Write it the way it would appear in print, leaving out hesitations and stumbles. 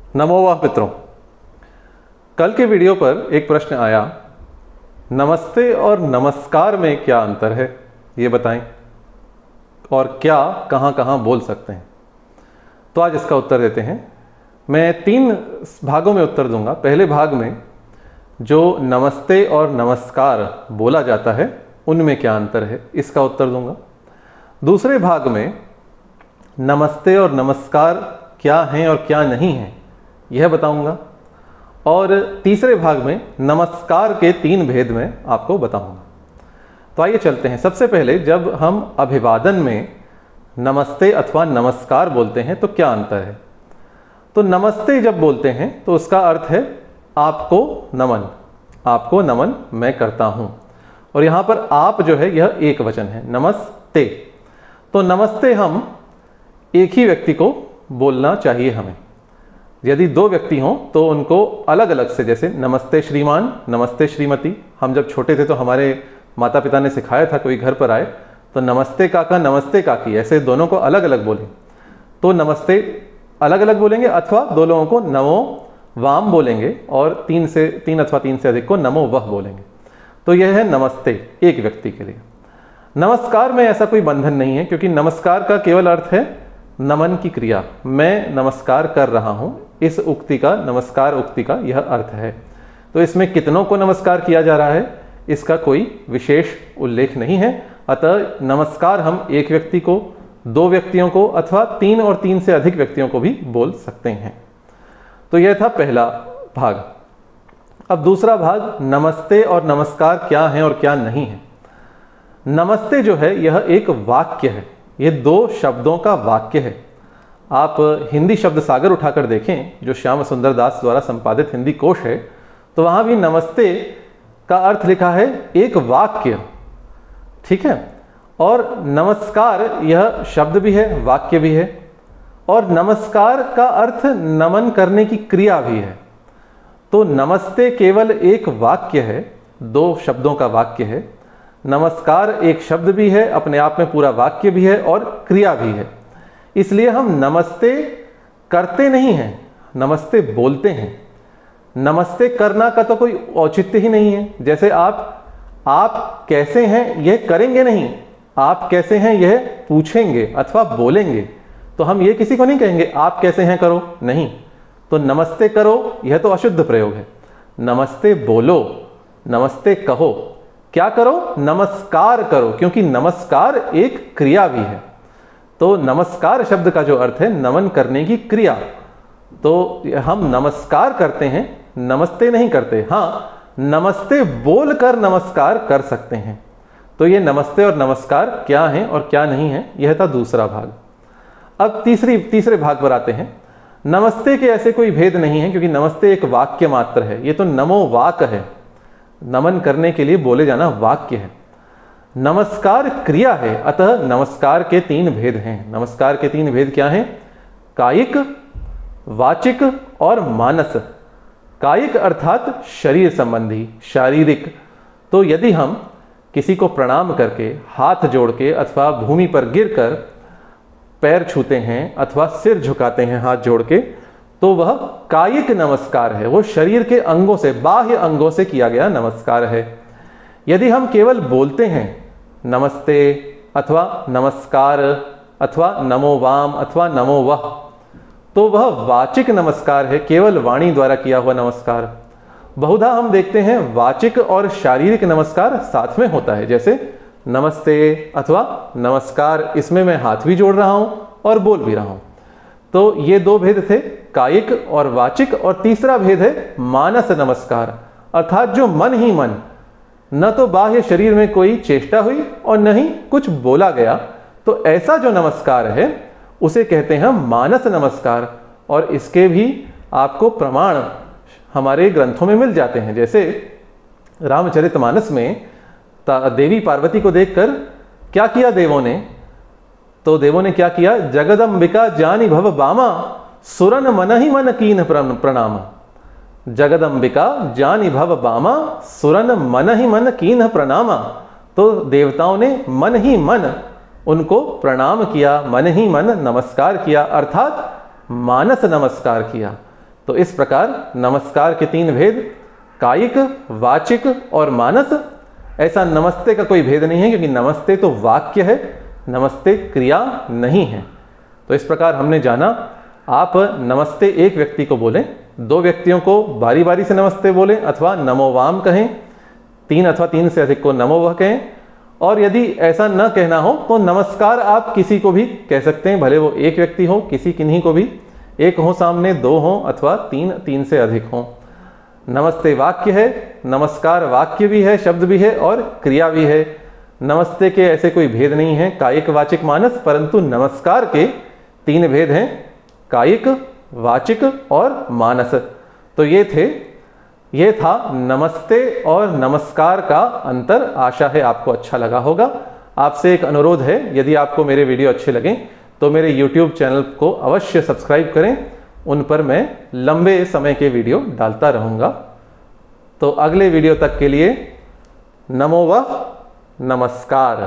नमोवाह मित्रों, कल के वीडियो पर एक प्रश्न आया, नमस्ते और नमस्कार में क्या अंतर है ये बताएं और क्या कहाँ कहाँ बोल सकते हैं। तो आज इसका उत्तर देते हैं। मैं 3 भागों में उत्तर दूंगा। पहले भाग में जो नमस्ते और नमस्कार बोला जाता है उनमें क्या अंतर है इसका उत्तर दूंगा। दूसरे भाग में नमस्ते और नमस्कार क्या हैं और क्या नहीं हैं यह बताऊंगा। और तीसरे भाग में नमस्कार के 3 भेद में आपको बताऊंगा। तो आइए चलते हैं। सबसे पहले जब हम अभिवादन में नमस्ते अथवा नमस्कार बोलते हैं तो क्या अंतर है। तो नमस्ते जब बोलते हैं तो उसका अर्थ है आपको नमन, आपको नमन मैं करता हूं। और यहां पर आप जो है यह एक वचन है, नमस्ते। तो नमस्ते हम एक ही व्यक्ति को बोलना चाहिए हमें। यदि 2 व्यक्ति हों तो उनको अलग अलग से, जैसे नमस्ते श्रीमान, नमस्ते श्रीमती। हम जब छोटे थे तो हमारे माता पिता ने सिखाया था, कोई घर पर आए तो नमस्ते काका, नमस्ते काकी, ऐसे दोनों को अलग अलग बोलें। तो नमस्ते अलग अलग बोलेंगे अथवा 2 लोगों को नमो वाम बोलेंगे और 3 अथवा 3 से अधिक को नमो वह बोलेंगे। तो यह है नमस्ते एक व्यक्ति के लिए। नमस्कार में ऐसा कोई बंधन नहीं है, क्योंकि नमस्कार का केवल अर्थ है नमन की क्रिया। मैं नमस्कार कर रहा हूं, इस उक्ति का, नमस्कार उक्ति का यह अर्थ है। तो इसमें कितनों को नमस्कार किया जा रहा है इसका कोई विशेष उल्लेख नहीं है। अतः नमस्कार हम एक व्यक्ति को, 2 व्यक्तियों को अथवा 3 और 3 से अधिक व्यक्तियों को भी बोल सकते हैं। तो यह था पहला भाग। अब दूसरा भाग, नमस्ते और नमस्कार क्या है और क्या नहीं है। नमस्ते जो है यह एक वाक्य है, ये 2 शब्दों का वाक्य है। आप हिंदी शब्द सागर उठाकर देखें, जो श्याम सुंदर दास द्वारा संपादित हिंदी कोश है, तो वहां भी नमस्ते का अर्थ लिखा है एक वाक्य, ठीक है। और नमस्कार यह शब्द भी है, वाक्य भी है। और नमस्कार का अर्थ नमन करने की क्रिया भी है। तो नमस्ते केवल एक वाक्य है, 2 शब्दों का वाक्य है। नमस्कार एक शब्द भी है, अपने आप में पूरा वाक्य भी है और क्रिया भी है। इसलिए हम नमस्ते करते नहीं हैं, नमस्ते बोलते हैं। नमस्ते करना का तो कोई औचित्य ही नहीं है। जैसे आप कैसे हैं यह करेंगे नहीं, आप कैसे हैं यह पूछेंगे अथवा बोलेंगे। तो हम ये किसी को नहीं कहेंगे आप कैसे हैं करो, नहीं। तो नमस्ते करो यह तो अशुद्ध प्रयोग है। नमस्ते बोलो, नमस्ते कहो। क्या करो? नमस्कार करो, क्योंकि नमस्कार एक क्रिया भी है। तो नमस्कार शब्द का जो अर्थ है नमन करने की क्रिया। तो हम नमस्कार करते हैं, नमस्ते नहीं करते। हाँ, नमस्ते बोलकर नमस्कार कर सकते हैं। तो ये नमस्ते और नमस्कार क्या हैं और क्या नहीं है, यह था दूसरा भाग। अब तीसरे भाग पर आते हैं। नमस्ते के ऐसे कोई भेद नहीं है, क्योंकि नमस्ते एक वाक्य मात्र है। ये तो नमो वाक है, नमन करने के लिए बोले जाना वाक्य है। नमस्कार क्रिया है, अतः नमस्कार के 3 भेद हैं। नमस्कार के 3 भेद क्या हैं? कायिक, वाचिक और मानस। कायिक अर्थात शरीर संबंधी, शारीरिक। तो यदि हम किसी को प्रणाम करके, हाथ जोड़ के अथवा भूमि पर गिरकर पैर छूते हैं अथवा सिर झुकाते हैं हाथ जोड़ के, तो वह कायिक नमस्कार है। वो शरीर के अंगों से, बाह्य अंगों से किया गया नमस्कार है। यदि हम केवल बोलते हैं नमस्ते अथवा नमस्कार अथवा नमो वाम अथवा नमो वह, तो वह वाचिक नमस्कार है, केवल वाणी द्वारा किया हुआ नमस्कार। बहुधा हम देखते हैं वाचिक और शारीरिक नमस्कार साथ में होता है, जैसे नमस्ते अथवा नमस्कार, इसमें मैं हाथ भी जोड़ रहा हूं और बोल भी रहा हूं। तो ये 2 भेद थे, कायिक और वाचिक। और तीसरा भेद है मानस नमस्कार, अर्थात जो मन ही मन, न तो बाह्य शरीर में कोई चेष्टा हुई और न ही कुछ बोला गया, तो ऐसा जो नमस्कार है उसे कहते हैं मानस नमस्कार। और इसके भी आपको प्रमाण हमारे ग्रंथों में मिल जाते हैं। जैसे रामचरितमानस में देवी पार्वती को देखकर क्या किया देवों ने? तो देवों ने क्या किया? जगदम्बिका जानी भव बामा, सुरन मन ही मन कीन प्रणाम। जगदम्बिका जानी भव बामा, सुरन मन ही मन कीन प्रणामा। तो देवताओं ने मन ही मन उनको प्रणाम किया, मन ही मन नमस्कार किया, अर्थात मानस नमस्कार किया। तो इस प्रकार नमस्कार के 3 भेद, कायिक, वाचिक और मानस। ऐसा नमस्ते का कोई भेद नहीं है, क्योंकि नमस्ते तो वाक्य है, नमस्ते क्रिया नहीं है। तो इस प्रकार हमने जाना, आप नमस्ते एक व्यक्ति को बोलें, 2 व्यक्तियों को बारी बारी से नमस्ते बोलें अथवा नमो वाम कहें, 3 अथवा 3 से अधिक को नमो वह कहें, और यदि ऐसा न कहना हो तो नमस्कार आप किसी को भी कह सकते हैं, भले वो एक व्यक्ति हो, किसी किन्हीं को भी, 1 हो सामने, 2 हो अथवा 3 से अधिक हो। नमस्ते वाक्य है, नमस्कार वाक्य भी है, शब्द भी है और क्रिया भी है। नमस्ते के ऐसे कोई भेद नहीं है कायिक, वाचिक, मानस, परंतु नमस्कार के 3 भेद हैं, कायिक, वाचिक और मानस। तो ये था नमस्ते और नमस्कार का अंतर। आशा है आपको अच्छा लगा होगा। आपसे एक अनुरोध है, यदि आपको मेरे वीडियो अच्छे लगें तो मेरे YouTube चैनल को अवश्य सब्सक्राइब करें, उन पर मैं लंबे समय के वीडियो डालता रहूँगा। तो अगले वीडियो तक के लिए नमो वः, नमस्कार।